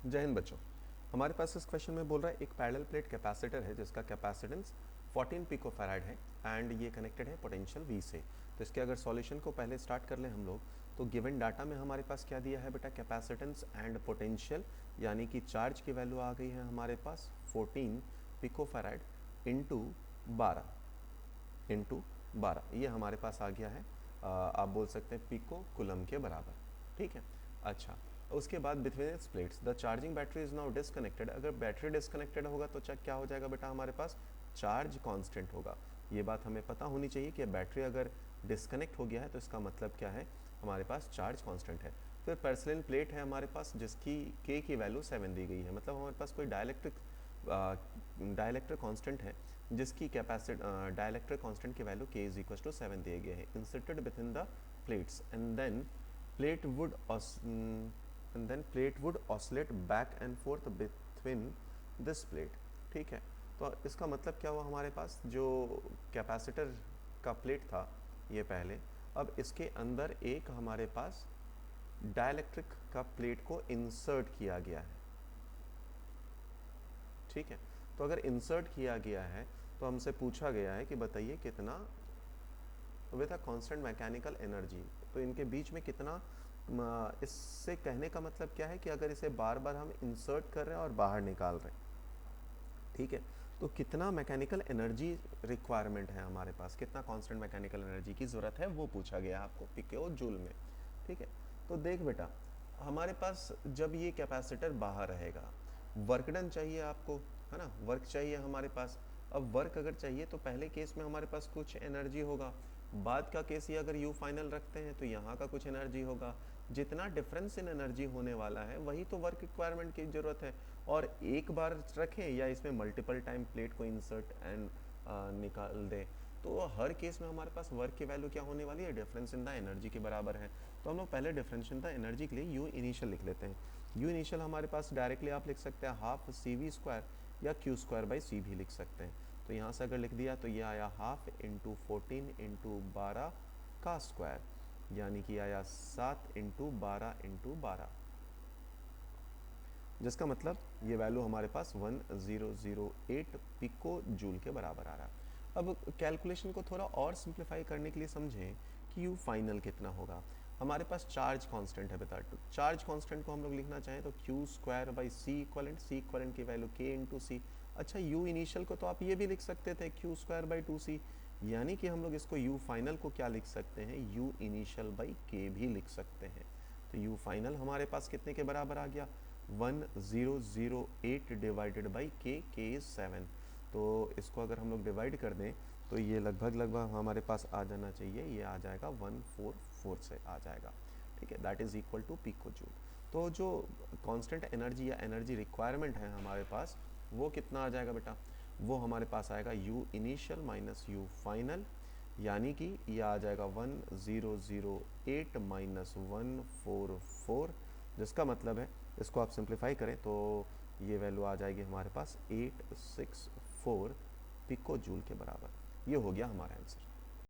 जय हिंद बच्चों। हमारे पास इस क्वेश्चन में बोल रहा है एक पैरेलल प्लेट कैपेसिटर है जिसका कैपेसिटेंस 14 पिको फैराड है एंड ये कनेक्टेड है पोटेंशियल V से। तो इसके अगर सॉल्यूशन को पहले स्टार्ट कर लें हम लोग, तो गिवन डाटा में हमारे पास क्या दिया है बेटा, कैपेसिटेंस एंड पोटेंशियल, यानी कि चार्ज की वैल्यू आ गई है हमारे पास 14 पिको फैराड इंटू 12 ये हमारे पास आ गया है। आप बोल सकते हैं पिको कुलम के बराबर। ठीक है, अच्छा उसके बाद between its plates the charging battery is now disconnected. अगर बैटरी डिसकनेक्टेड होगा तो क्या हो जाएगा बेटा, हमारे पास चार्ज कांस्टेंट होगा। ये बात हमें पता होनी चाहिए कि बैटरी अगर डिसकनेक्ट हो गया है तो इसका मतलब क्या है, हमारे पास चार्ज कांस्टेंट है। फिर पर्सनल प्लेट है हमारे पास जिसकी के की वैल्यू 7 दी गई है, मतलब हमारे पास कोई डायलैक्ट्रिक कांस्टेंट है जिसकी डायलैक्ट्रिक कांस्टेंट की value k is equal to 7 दिए गए हैं। Inserted within the plates and then plate would oscillate back and forth between this plate. ठीक है, तो इसका मतलब क्या हुआ, हमारे पास जो कैपेसिटर का प्लेट था ये पहले, अब इसके अंदर एक हमारे पास डाइलेक्ट्रिक का प्लेट को इंसर्ट किया गया है। ठीक है, तो अगर इंसर्ट किया गया है तो हमसे पूछा गया है कि बताइए कितना with a constant mechanical energy, तो इनके बीच में कितना, इससे कहने का मतलब क्या है कि अगर इसे बार बार हम इंसर्ट कर रहे हैं और बाहर निकाल रहे हैं, ठीक है, तो कितना मैकेनिकल एनर्जी रिक्वायरमेंट है हमारे पास, कितना कांस्टेंट मैकेनिकल एनर्जी की ज़रूरत है, वो पूछा गया आपको पिको जूल में। ठीक है, तो देख बेटा, हमारे पास जब ये कैपेसिटर बाहर रहेगा, वर्क डन चाहिए आपको, है ना, वर्क चाहिए हमारे पास। अब वर्क अगर चाहिए तो पहले केस में हमारे पास कुछ एनर्जी होगा, बाद का केस ये अगर यू फाइनल रखते हैं तो यहाँ का कुछ एनर्जी होगा। जितना डिफरेंस इन एनर्जी होने वाला है वही तो वर्क रिक्वायरमेंट की ज़रूरत है। और एक बार रखें या इसमें मल्टीपल टाइम प्लेट को इंसर्ट एंड निकाल दें, तो हर केस में हमारे पास वर्क की वैल्यू क्या होने वाली है, डिफरेंस इन द एनर्जी के बराबर है। तो हम लोग पहले डिफरेंस इन द एनर्जी के लिए यू इनिशियल लिख लेते हैं। यू इनिशियल हमारे पास डायरेक्टली आप लिख सकते हैं हाफ सी वी स्क्वायर या क्यू स्क्वायर बाई सी भी लिख सकते हैं। तो यहाँ से अगर लिख दिया तो ये आया हाफ इंटू 14 इंटू 12 का स्क्वायर, यानी कि आया 7 इंटू 12 जिसका मतलब ये वैल्यू हमारे पास 1008 पिको जूल के बराबर आ रहा है। अब कैलकुलेशन को थोड़ा और सिंप्लीफाई करने के लिए समझें कि यू फाइनल कितना होगा। हमारे पास चार्ज कांस्टेंट है बेटा, तो चार्ज कांस्टेंट को हम लोग लिखना चाहें तो Q square by C equivalent की वैल्यू के इंटू सी। अच्छा, यू इनिशियल को तो आप ये भी लिख सकते थे क्यू स्क्वायर बाई 2c, यानी कि हम लोग इसको यू फाइनल को क्या लिख सकते हैं, यू इनिशियल बाई के भी लिख सकते हैं। तो यू फाइनल हमारे पास कितने के बराबर आ गया, 1008 डिवाइडेड बाई के इज 7। तो इसको अगर हम लोग डिवाइड कर दें तो ये लगभग हमारे पास आ जाना चाहिए, ये आ जाएगा 144 से आ जाएगा। ठीक है, that is equal to pico joule. तो जो कांस्टेंट एनर्जी या एनर्जी रिक्वायरमेंट है हमारे पास, वो कितना आ जाएगा बेटा, वो हमारे पास आएगा you initial minus you final, यानी कि ये आ जाएगा 1008 माइनस 144, जिसका मतलब है इसको आप सिंप्लीफाई करें तो ये वैल्यू आ जाएगी हमारे पास 864 पिको जूल के बराबर। ये हो गया हमारा आंसर।